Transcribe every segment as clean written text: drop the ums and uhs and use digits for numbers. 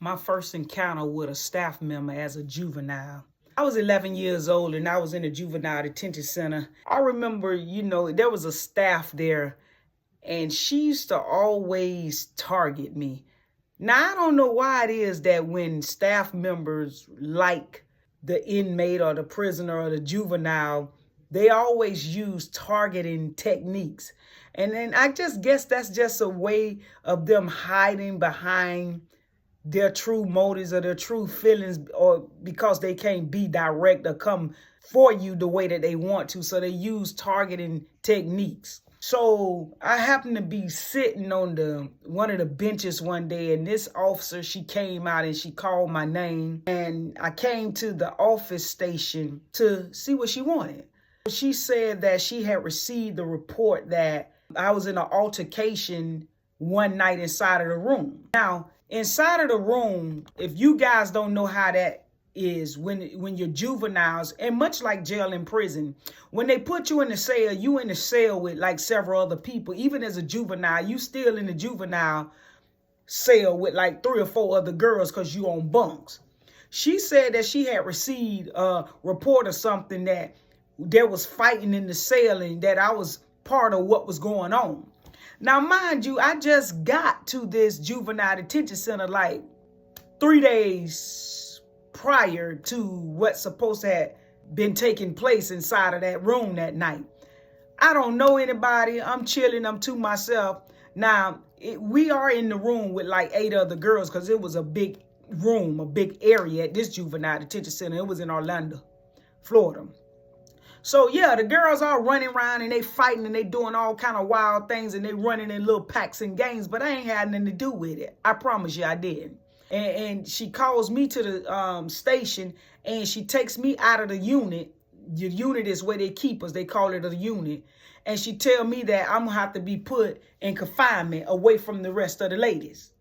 my first encounter with a staff member as a juvenile. I was 11 years old and I was in a juvenile detention center. I remember, there was a staff there and she used to always target me. Now, I don't know why it is that when staff members like the inmate or the prisoner or the juvenile, they always use targeting techniques. And then I just guess that's just a way of them hiding behind their true motives or their true feelings, or because they can't be direct or come for you the way that they want to. So they use targeting techniques. So I happened to be sitting on one of the benches one day, and this officer, she came out and she called my name, and I came to the office station to see what she wanted. She said that she had received the report that I was in an altercation one night inside of the room. Now, inside of the room, if you guys don't know how that is, when you're juveniles, and much like jail and prison, when they put you in the cell, you in the cell with like several other people. Even as a juvenile, you still in the juvenile cell with like 3 or 4 other girls because you on bunks. She said that she had received a report or something that there was fighting in the cell and that I was part of what was going on. Now, mind you, I just got to this juvenile detention center like 3 days prior to what's supposed to have been taking place inside of that room that night. I don't know anybody. I'm chilling. I'm to myself. Now, we are in the room with like 8 other girls because it was a big room, a big area at this juvenile detention center. It was in Orlando, Florida. So, yeah, the girls are running around and they fighting and they doing all kind of wild things and they running in little packs and gangs, but I ain't had nothing to do with it. I promise you I didn't. And she calls me to the station and she takes me out of the unit. The unit is where they keep us. They call it a unit. And she tell me that I'm going to have to be put in confinement away from the rest of the ladies.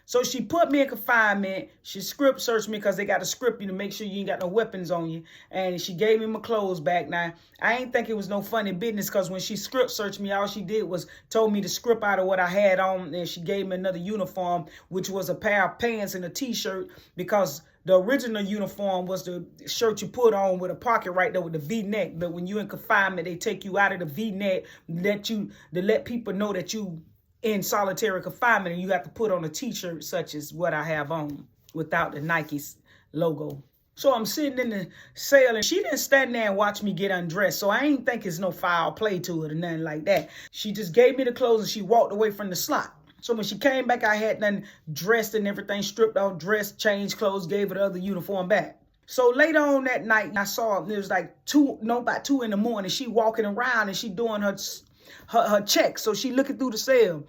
So she put me in confinement. She script searched me because they got to script you to make sure you ain't got no weapons on you. And she gave me my clothes back. Now, I ain't think it was no funny business because when she script searched me, all she did was told me to script out of what I had on. And she gave me another uniform, which was a pair of pants and a T-shirt, because the original uniform was the shirt you put on with a pocket right there with the V-neck. But when you're in confinement, they take you out of the V-neck, to let people know that you in solitary confinement, and you have to put on a T-shirt such as what I have on without the Nike logo. So I'm sitting in the cell and she didn't stand there and watch me get undressed. So I ain't think it's no foul play to it or nothing like that. She just gave me the clothes and she walked away from the slot. So when she came back, I had done dressed and everything, stripped off, dressed, changed clothes, gave her the other uniform back. So later on that night, I saw it was like about 2 in the morning. She walking around and she doing her check. So she looking through the cell,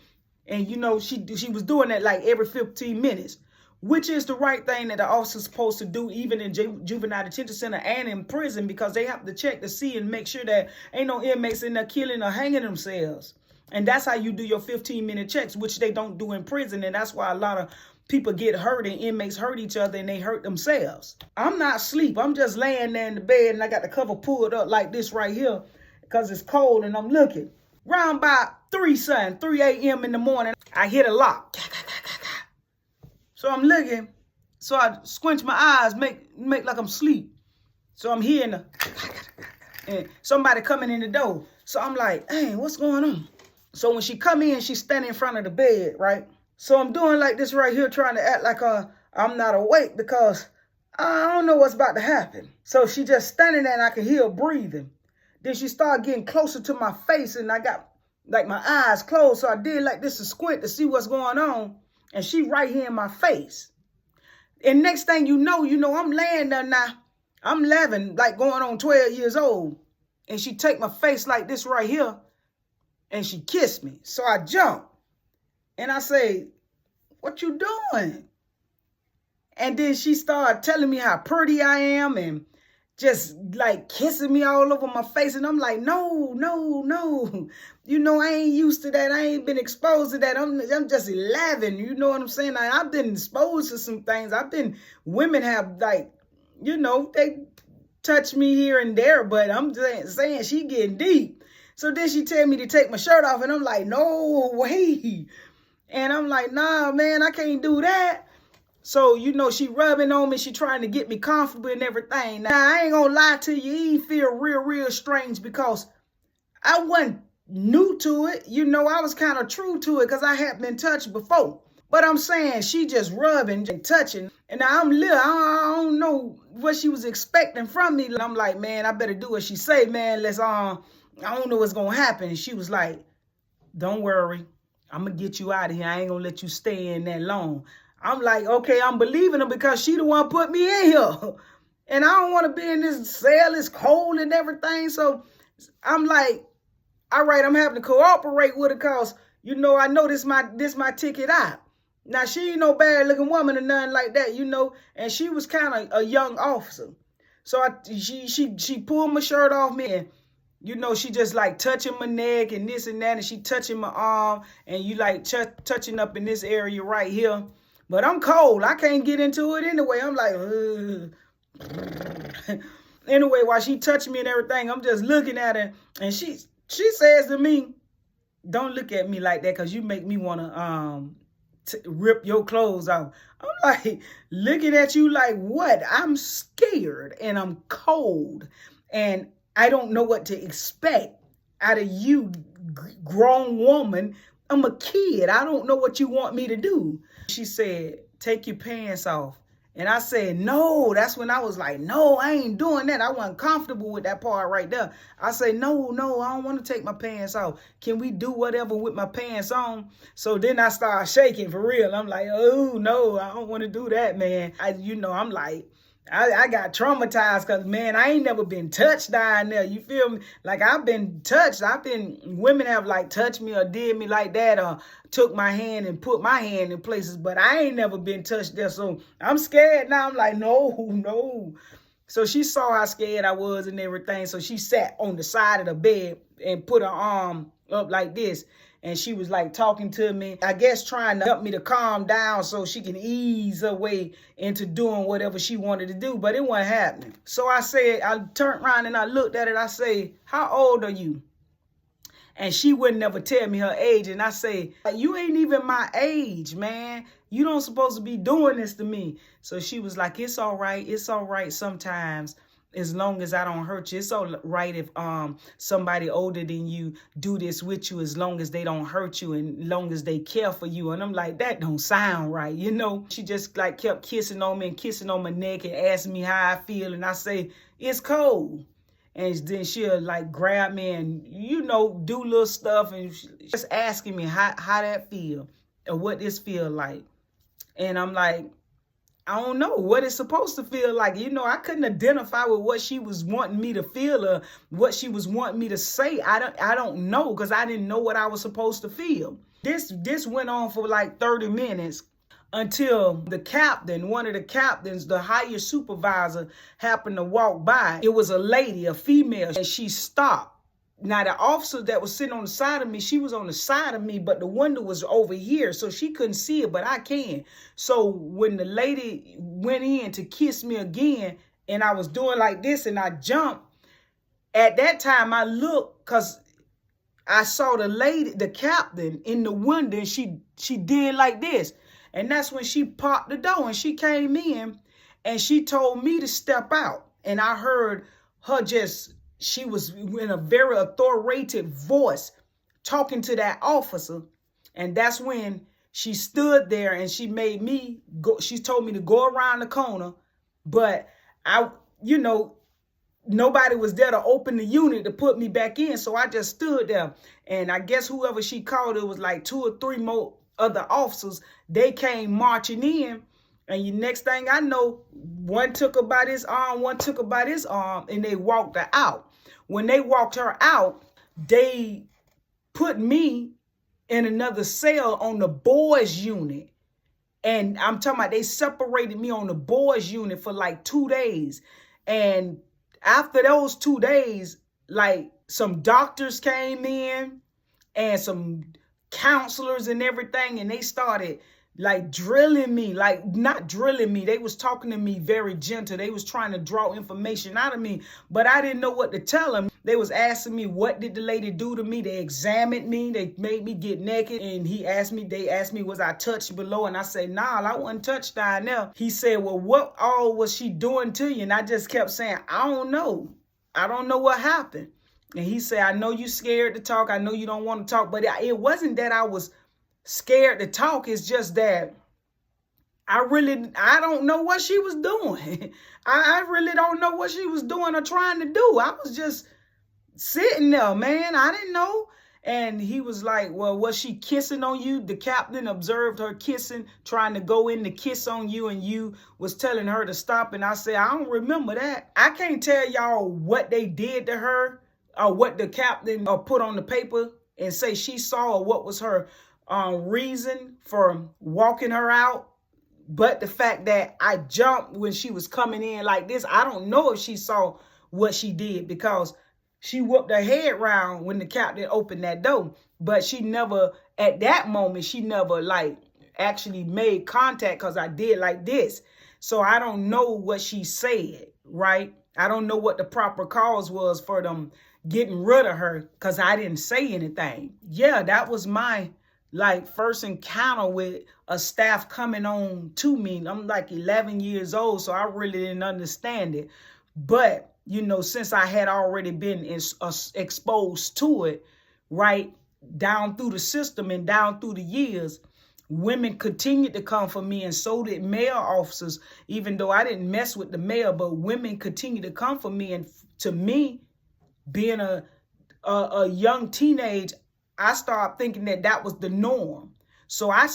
and she was doing that like every 15 minutes, which is the right thing that the officer's supposed to do, even in juvenile detention center and in prison, because they have to check to see and make sure that ain't no inmates in there killing or hanging themselves. And that's how you do your 15-minute checks, which they don't do in prison. And that's why a lot of people get hurt and inmates hurt each other and they hurt themselves. I'm not asleep. I'm just laying there in the bed and I got the cover pulled up like this right here because it's cold, and I'm looking. Round by 3 a.m. in the morning, I hit a lock. So I'm looking. So I squinch my eyes, make like I'm asleep. So I'm hearing and somebody coming in the door. So I'm like, hey, what's going on? So when she come in, she's standing in front of the bed, right? So I'm doing like this right here, trying to act like I'm not awake because I don't know what's about to happen. So she just standing there and I can hear her breathing. Then she started getting closer to my face and I got like my eyes closed. So I did like this to squint to see what's going on. And she right here in my face. And next thing you know, I'm laying there now. I'm 11, like going on 12 years old. And she take my face like this right here. And she kissed me. So I jump. And I say, what you doing? And then she started telling me how pretty I am and just like kissing me all over my face. And I'm like, no. I ain't used to that. I ain't been exposed to that. I'm just 11. You know what I'm saying? I've been exposed to some things. Women have like, they touch me here and there, but I'm just saying she getting deep. So then she tell me to take my shirt off and I'm like, no way. And I'm like, nah, man, I can't do that. So, you know, she rubbing on me. She trying to get me comfortable and everything. Now, I ain't gonna lie to you. It feel real strange because I wasn't new to it. You know, I was kind of true to it because I had been touched before. But I'm saying she just rubbing and touching. And I'm little. I don't know what she was expecting from me. And I'm like, man, I better do what she say, man. I don't know what's going to happen. And she was like, don't worry. I'm going to get you out of here. I ain't going to let you stay in that long. I'm like, okay, I'm believing her because she the one put me in here. And I don't want to be in this cell. It's cold and everything. So I'm like, all right, I'm having to cooperate with her because, you know, I know this my ticket out. Now, she ain't no bad looking woman or nothing like that, you know. And she was kind of a young officer. So she pulled my shirt off me and, you know, she just like touching my neck and this and that. And she touching my arm and you like touching up in this area right here. But I'm cold. I can't get into it anyway. I'm like, anyway, while she touching me and everything, I'm just looking at her. And she says to me, don't look at me like that because you make me want to rip your clothes off. I'm like, looking at you like what? I'm scared and I'm cold. And I don't know what to expect out of you, grown woman. I'm a kid. I don't know what you want me to do. She said, take your pants off. And I said, no. That's when I was like, no, I ain't doing that. I wasn't comfortable with that part right there. I say, no, I don't want to take my pants off. Can we do whatever with my pants on? So then I start shaking for real. I'm like, oh, no, I don't want to do that, man. I'm like, I got traumatized because, man, I ain't never been touched down there. You feel me? Like, I've been touched. Women have, like, touched me or did me like that or took my hand and put my hand in places, but I ain't never been touched there. So I'm scared now. I'm like, no. So she saw how scared I was and everything. So she sat on the side of the bed and put her arm up like this. And she was like talking to me, I guess trying to help me to calm down so she can ease her way into doing whatever she wanted to do. But it wasn't happening. So I turned around and I looked at it. I say, how old are you? And she wouldn't never tell me her age. And I say, you ain't even my age, man. You don't supposed to be doing this to me. So she was like, it's all right. It's all right sometimes. As long as I don't hurt you. It's all right if somebody older than you do this with you, as long as they don't hurt you and as long as they care for you. And I'm like, that don't sound right, you know. She just like kept kissing on me and kissing on my neck and asking me how I feel. And I say, it's cold. And then she'll like grab me and, you know, do little stuff and just asking me how that feel or what this feel like. And I'm like, I don't know what it's supposed to feel like. You know, I couldn't identify with what she was wanting me to feel or what she was wanting me to say. I don't know because I didn't know what I was supposed to feel. This went on for like 30 minutes until the captain, one of the captains, the higher supervisor, happened to walk by. It was a lady, a female, and she stopped. Now, the officer that was sitting on the side of me, she was on the side of me, but the window was over here, so she couldn't see it, but I can. So when the lady went in to kiss me again, and I was doing like this, and I jumped, at that time I looked, because I saw the lady, the captain, in the window, and she did like this. And that's when she popped the door, and she came in, and she told me to step out. And I heard her she was in a very authoritative voice talking to that officer. And that's when she stood there and she made me go. She told me to go around the corner. But nobody was there to open the unit to put me back in. So I just stood there. And I guess whoever she called, it was like 2 or 3 more other officers. They came marching in. And the next thing I know, one took her by this arm, one took her by this arm, and they walked her out. When they walked her out, they put me in another cell on the boys unit. And I'm talking about they separated me on the boys unit for like 2 days. And after those 2 days, like some doctors came in and some counselors and everything, and they started like drilling me, like not drilling me. They was talking to me very gentle. They was trying to draw information out of me, but I didn't know what to tell them. They was asking me, what did the lady do to me? They examined me. They made me get naked. And they asked me, was I touched below? And I said, nah, I wasn't touched down there. He said, well, what all was she doing to you? And I just kept saying, I don't know. I don't know what happened. And he said, I know you scared to talk. I know you don't want to talk. But it wasn't that I was scared to talk. It's just that I don't know what she was doing. I really don't know what she was doing or trying to do. I was just sitting there, man. I didn't know. And he was like, well, was she kissing on you? The captain observed her kissing, trying to go in to kiss on you, and you was telling her to stop. And I said, I don't remember that. I can't tell y'all what they did to her or what the captain put on the paper and say she saw or what was her reason for walking her out. But the fact that I jumped when she was coming in like this, I don't know if she saw what she did, because she whooped her head round when the captain opened that door. But she never, at that moment, she never like actually made contact, because I did like this. So I don't know what she said, right? I don't know what the proper cause was for them getting rid of her, because I didn't say anything. Yeah, that was my like first encounter with a staff coming on to me. I'm like 11 years old, so I really didn't understand it. But, you know, since I had already been exposed to it, right, down through the system and down through the years, women continued to come for me, and so did male officers, even though I didn't mess with the male, but women continued to come for me. And to me, being a young teenage, I started thinking that was the norm. So I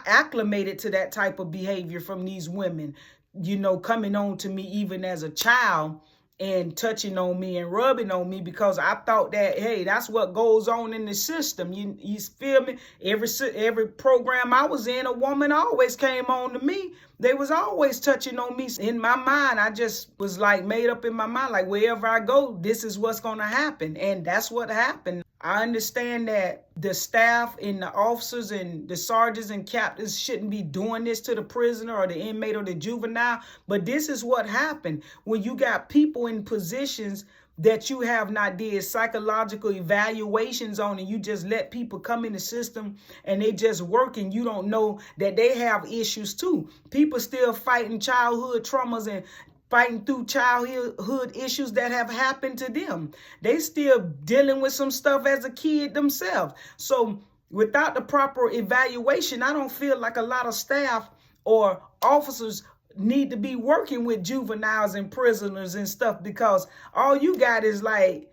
acclimated to that type of behavior from these women, you know, coming on to me even as a child and touching on me and rubbing on me, because I thought that, hey, that's what goes on in the system. You feel me? Every program I was in, a woman always came on to me. They was always touching on me. In my mind, I just was like made up in my mind, like wherever I go, this is what's going to happen. And that's what happened. I understand that the staff and the officers and the sergeants and captains shouldn't be doing this to the prisoner or the inmate or the juvenile, but this is what happened when you got people in positions that you have not did psychological evaluations on, and you just let people come in the system and they just work, and you don't know that they have issues too. People still fighting childhood traumas and fighting through childhood issues that have happened to them. They still dealing with some stuff as a kid themselves. So without the proper evaluation, I don't feel like a lot of staff or officers need to be working with juveniles and prisoners and stuff, because all you got is like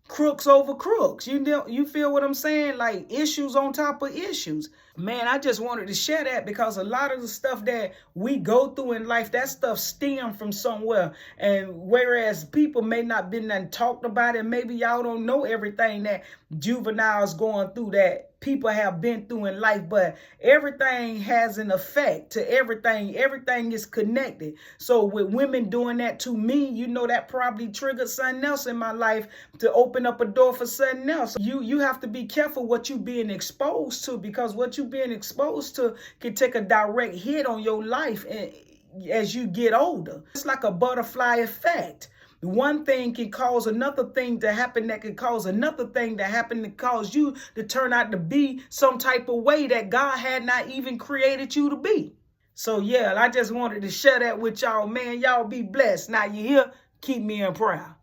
crooks over crooks. You know, you feel what I'm saying? Like issues on top of issues. Man, I just wanted to share that, because a lot of the stuff that we go through in life, that stuff stems from somewhere. And whereas people may not been done talked about it, maybe y'all don't know everything that juveniles going through that people have been through in life, but everything has an effect to everything. Everything is connected. So with women doing that to me, you know, that probably triggered something else in my life to open up a door for something else. You have to be careful what you being exposed to, because what you being exposed to can take a direct hit on your life as you get older. It's like a butterfly effect. One thing can cause another thing to happen that can cause another thing to happen to cause you to turn out to be some type of way that God had not even created you to be. So yeah, I just wanted to share that with y'all, man. Y'all be blessed. Now you here, keep me in prayer.